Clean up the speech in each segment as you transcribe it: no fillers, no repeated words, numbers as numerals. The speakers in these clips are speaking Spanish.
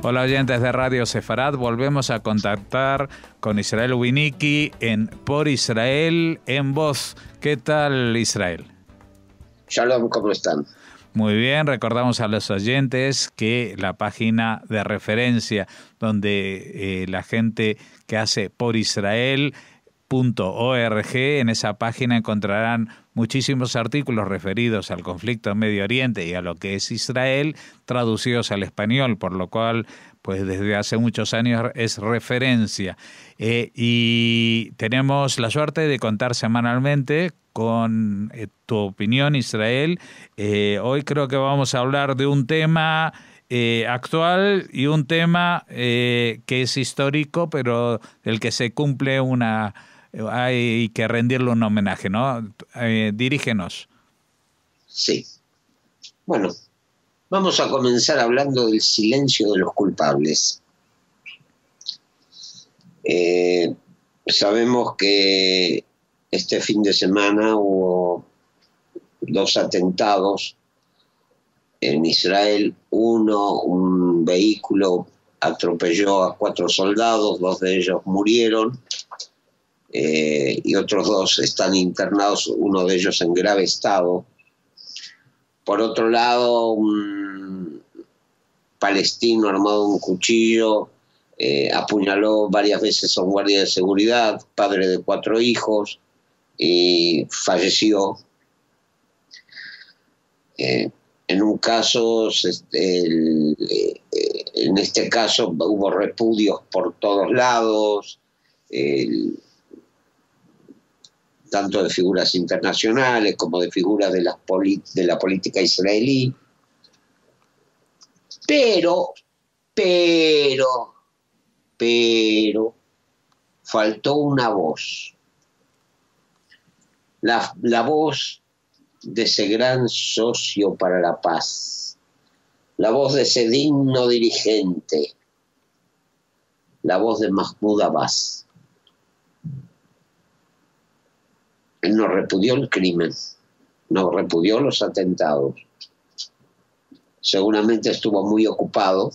Hola oyentes de Radio Sefarad, volvemos a contactar con Israel Winnicki en Por Israel en Voz. ¿Qué tal, Israel? Shalom, ¿cómo están? Muy bien, recordamos a los oyentes que la página de referencia donde la gente que hace Por Israel .org, en esa página encontrarán muchísimos artículos referidos al conflicto en Medio Oriente y a lo que es Israel, traducidos al español, por lo cual pues desde hace muchos años es referencia. Y tenemos la suerte de contar semanalmente con tu opinión, Israel. Hoy creo que vamos a hablar de un tema actual y un tema que es histórico, pero del que se cumple hay que rendirle un homenaje, ¿no? Dirígenos. Sí. Bueno, vamos a comenzar hablando del silencio de los culpables. Sabemos que este fin de semana hubo 2 atentados en Israel. Un vehículo atropelló a 4 soldados, 2 de ellos murieron. Y otros 2 están internados, uno de ellos en grave estado. Por otro lado, un palestino armado de un cuchillo apuñaló varias veces a un guardia de seguridad, padre de 4 hijos, y falleció. En un caso, en este caso hubo repudios por todos lados, tanto de figuras internacionales como de figuras de la política israelí. Pero faltó una voz. La voz de ese gran socio para la paz, la voz de ese digno dirigente, la voz de Mahmoud Abbas. Él no repudió el crimen, no repudió los atentados. Seguramente estuvo muy ocupado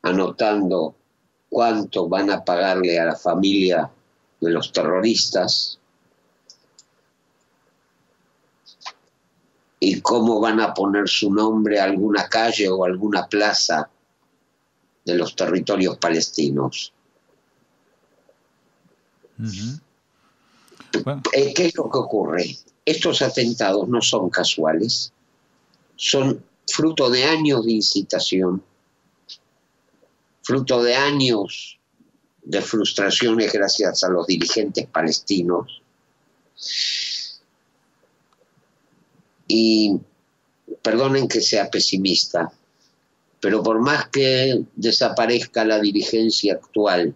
anotando cuánto van a pagarle a la familia de los terroristas y cómo van a poner su nombre a alguna calle o alguna plaza de los territorios palestinos. Uh-huh. Bueno. ¿Qué es lo que ocurre? Estos atentados no son casuales, son fruto de años de incitación, fruto de años de frustraciones gracias a los dirigentes palestinos. Y perdonen que sea pesimista, pero por más que desaparezca la dirigencia actual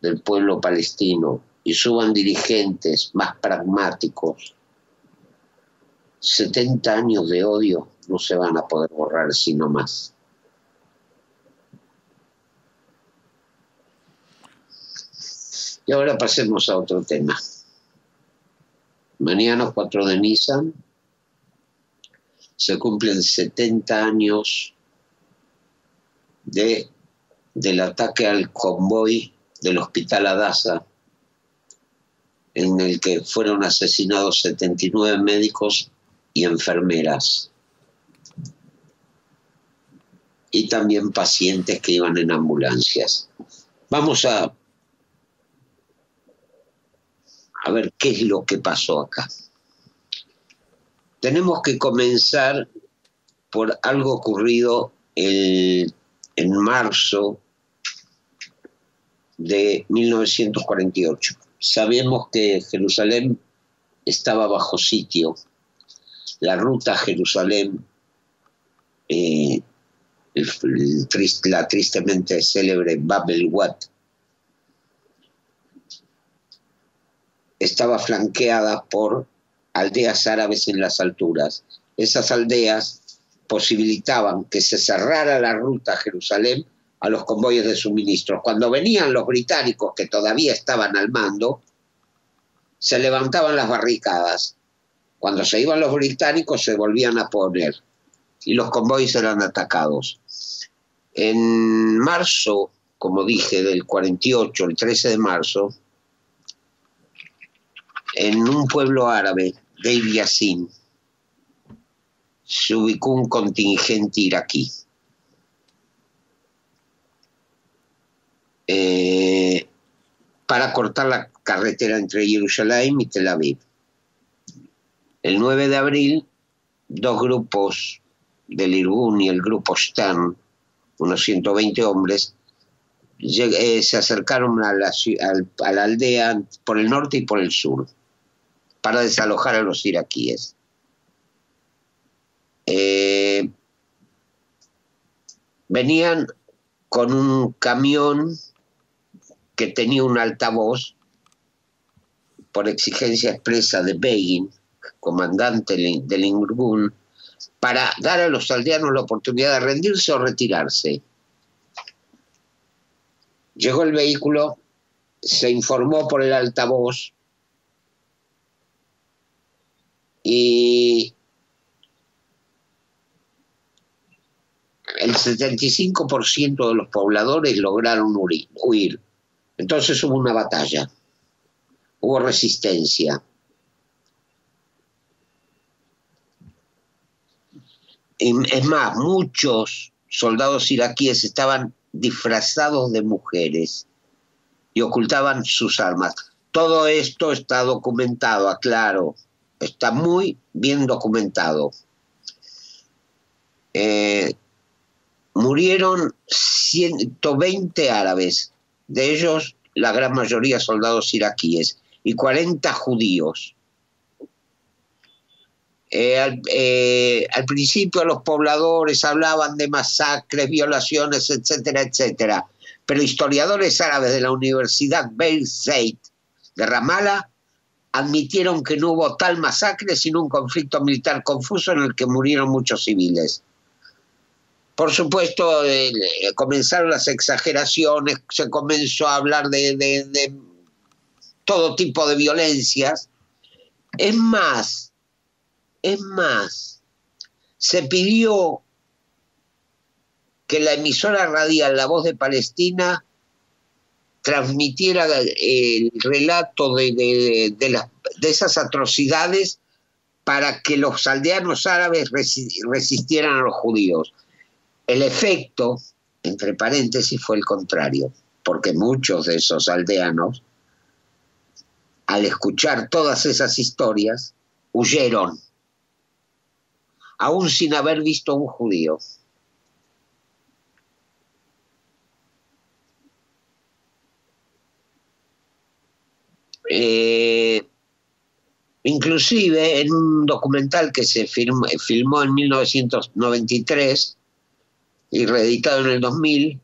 del pueblo palestino y suban dirigentes más pragmáticos, 70 años de odio no se van a poder borrar sino más. Y ahora pasemos a otro tema. Mañana, 4 de Nisan, se cumplen 70 años del ataque al convoy del Hospital Hadassah, en el que fueron asesinados 79 médicos y enfermeras, y también pacientes que iban en ambulancias. Vamos a ver qué es lo que pasó acá. Tenemos que comenzar por algo ocurrido en marzo de 1948. Sabemos que Jerusalén estaba bajo sitio. La ruta a Jerusalén, la tristemente célebre Bab el-Wad, estaba flanqueada por aldeas árabes en las alturas. Esas aldeas posibilitaban que se cerrara la ruta a Jerusalén a los convoyes de suministros. Cuando venían los británicos, que todavía estaban al mando, se levantaban las barricadas. Cuando se iban los británicos, se volvían a poner y los convoyes eran atacados. En marzo, como dije, del 48, el 13 de marzo, en un pueblo árabe, Deir Yassin, se ubicó un contingente iraquí. Para cortar la carretera entre Jerusalén y Tel Aviv. El 9 de abril, dos grupos del Irgun y el grupo Stern, unos 120 hombres, se acercaron a la aldea por el norte y por el sur para desalojar a los iraquíes. Venían con un camión que tenía un altavoz por exigencia expresa de Begin, comandante del Irgun, para dar a los aldeanos la oportunidad de rendirse o retirarse. Llegó el vehículo, se informó por el altavoz y el 75% de los pobladores lograron huir. Entonces hubo una batalla, hubo resistencia. Es más, muchos soldados iraquíes estaban disfrazados de mujeres y ocultaban sus armas. Todo esto está documentado, aclaro, está muy bien documentado. Murieron 120 árabes, de ellos la gran mayoría soldados iraquíes, y 40 judíos. Al principio los pobladores hablaban de masacres, violaciones, etcétera, etcétera, pero historiadores árabes de la Universidad Beir Zeit de Ramallah admitieron que no hubo tal masacre sino un conflicto militar confuso en el que murieron muchos civiles. Por supuesto, comenzaron las exageraciones, se comenzó a hablar de todo tipo de violencias. Es más, se pidió que la emisora radial La Voz de Palestina transmitiera el relato de esas atrocidades para que los aldeanos árabes resistieran a los judíos. El efecto, entre paréntesis, fue el contrario, porque muchos de esos aldeanos, al escuchar todas esas historias, huyeron, aún sin haber visto a un judío. Inclusive en un documental que se filmó en 1993 y reeditado en el 2000,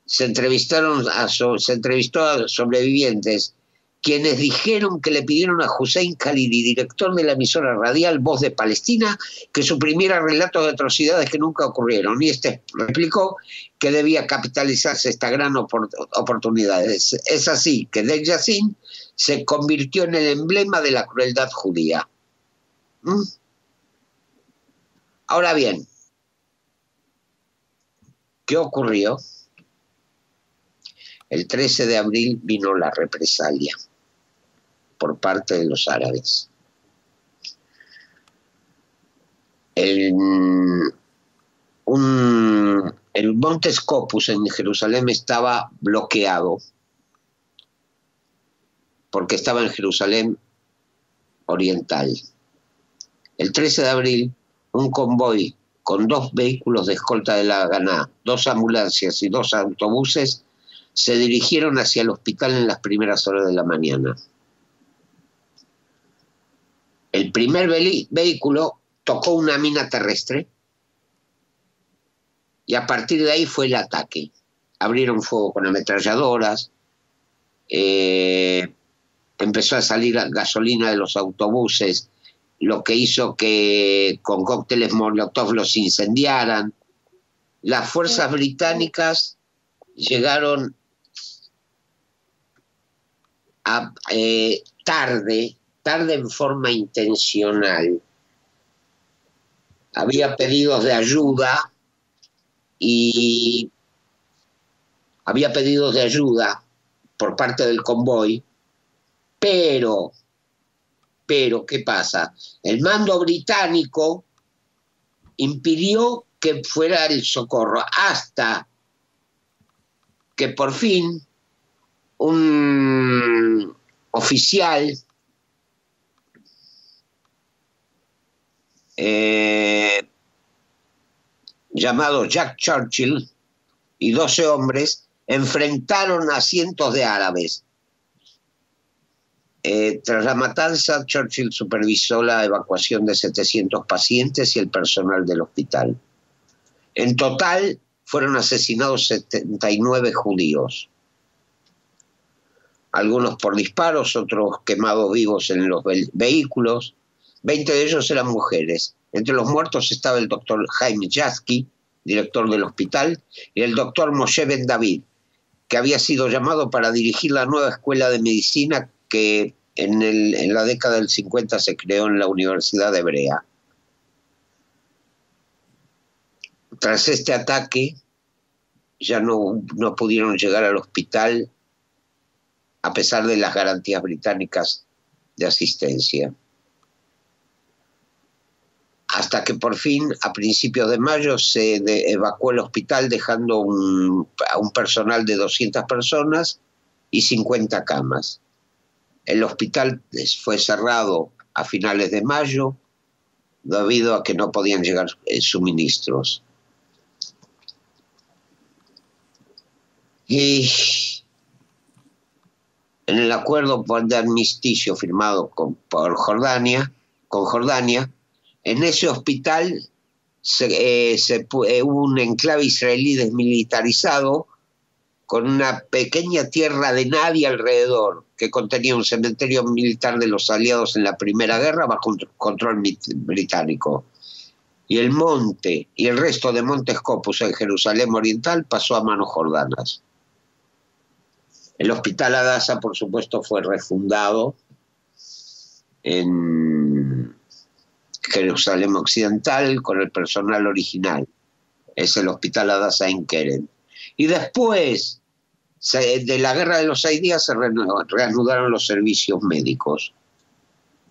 se entrevistó a sobrevivientes quienes dijeron que le pidieron a Hussein Khalidi, director de la emisora radial Voz de Palestina, que suprimiera relatos de atrocidades que nunca ocurrieron. Y replicó que debía capitalizarse esta gran oportunidad. Es así que Deir Yassin se convirtió en el emblema de la crueldad judía. Ahora bien, ¿qué ocurrió? El 13 de abril vino la represalia por parte de los árabes. El monte Scopus en Jerusalén estaba bloqueado porque estaba en Jerusalén oriental. El 13 de abril, un convoy con 2 vehículos de escolta de la Haganá, 2 ambulancias y 2 autobuses se dirigieron hacia el hospital en las primeras horas de la mañana. El primer vehículo tocó una mina terrestre y a partir de ahí fue el ataque. Abrieron fuego con ametralladoras, empezó a salir gasolina de los autobuses, lo que hizo que con cócteles Molotov los incendiaran. Las fuerzas británicas llegaron tarde en forma intencional. Había pedidos de ayuda y había pedidos de ayuda por parte del convoy, pero, ¿qué pasa? El mando británico impidió que fuera el socorro hasta que por fin un oficial llamado Jack Churchill y 12 hombres enfrentaron a cientos de árabes. Tras la matanza, Churchill supervisó la evacuación de 700 pacientes y el personal del hospital. En total, fueron asesinados 79 judíos. Algunos por disparos, otros quemados vivos en los vehículos. 20 de ellos eran mujeres. Entre los muertos estaba el doctor Jaime Jaski, director del hospital, y el doctor Moshe Ben David, que había sido llamado para dirigir la nueva escuela de medicina que en la década del 50 se creó en la Universidad Hebrea. Tras este ataque, ya no pudieron llegar al hospital a pesar de las garantías británicas de asistencia. Hasta que por fin, a principios de mayo, se evacuó el hospital dejando a un personal de 200 personas y 50 camas. El hospital fue cerrado a finales de mayo debido a que no podían llegar suministros. Y en el acuerdo de armisticio firmado con Jordania, en ese hospital hubo un enclave israelí desmilitarizado con una pequeña tierra de nadie alrededor, que contenía un cementerio militar de los aliados en la Primera Guerra bajo control británico. Y el monte y el resto de Monte Scopus en Jerusalén Oriental pasó a manos jordanas. El hospital Hadassah, por supuesto, fue refundado en Jerusalén Occidental con el personal original. Es el hospital Hadassah en Keren. Y después de la Guerra de los 6 días se reanudaron los servicios médicos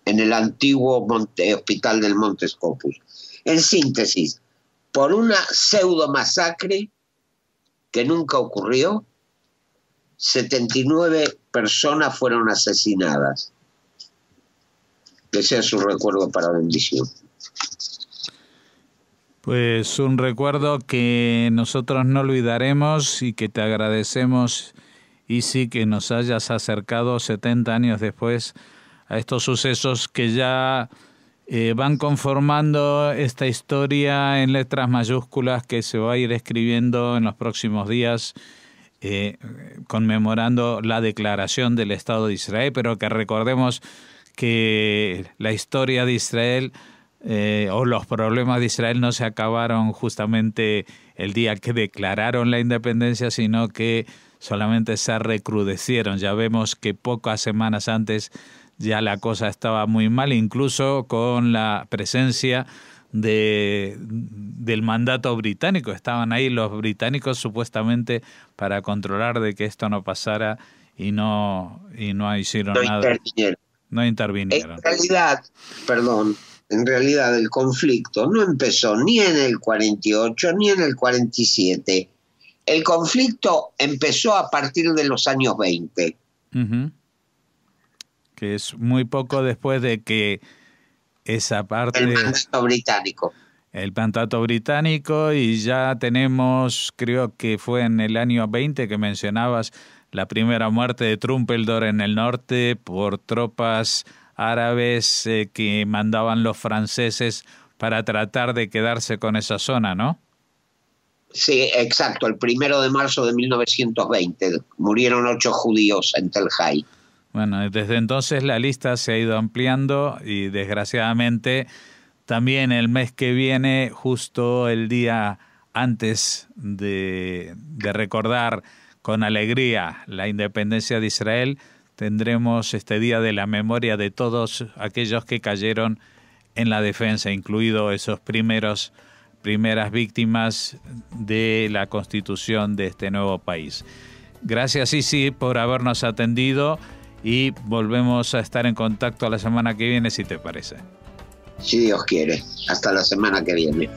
en el antiguo hospital del Monte Scopus. En síntesis, por una pseudo masacre que nunca ocurrió, 79 personas fueron asesinadas. Que sea su recuerdo para bendición. Pues un recuerdo que nosotros no olvidaremos y que te agradecemos, Isi, que nos hayas acercado 70 años después a estos sucesos que ya van conformando esta historia en letras mayúsculas que se va a ir escribiendo en los próximos días, conmemorando la declaración del Estado de Israel, pero que recordemos que la historia de Israel o los problemas de Israel no se acabaron justamente el día que declararon la independencia, sino que solamente se recrudecieron. Ya vemos que pocas semanas antes ya la cosa estaba muy mal, incluso con la presencia del mandato británico. Estaban ahí los británicos supuestamente para controlar de que esto no pasara y no hicieron nada. No intervinieron. En realidad el conflicto no empezó ni en el 48 ni en el 47. El conflicto empezó a partir de los años 20. Uh-huh. Que es muy poco después de que esa parte... El mandato británico. El mandato británico, y ya tenemos, creo que fue en el año 20 que mencionabas, la primera muerte de Trumpeldor en el norte por tropas árabes que mandaban los franceses para tratar de quedarse con esa zona, ¿no? Sí, exacto. El 1 de marzo de 1920 murieron 8 judíos en Tel Hai. Bueno, desde entonces la lista se ha ido ampliando y desgraciadamente también el mes que viene, justo el día antes de recordar con alegría la independencia de Israel, tendremos este día de la memoria de todos aquellos que cayeron en la defensa, incluidos esos primeros primeras víctimas de la constitución de este nuevo país. Gracias, Sisi, por habernos atendido y volvemos a estar en contacto la semana que viene, si te parece. Si Dios quiere. Hasta la semana que viene.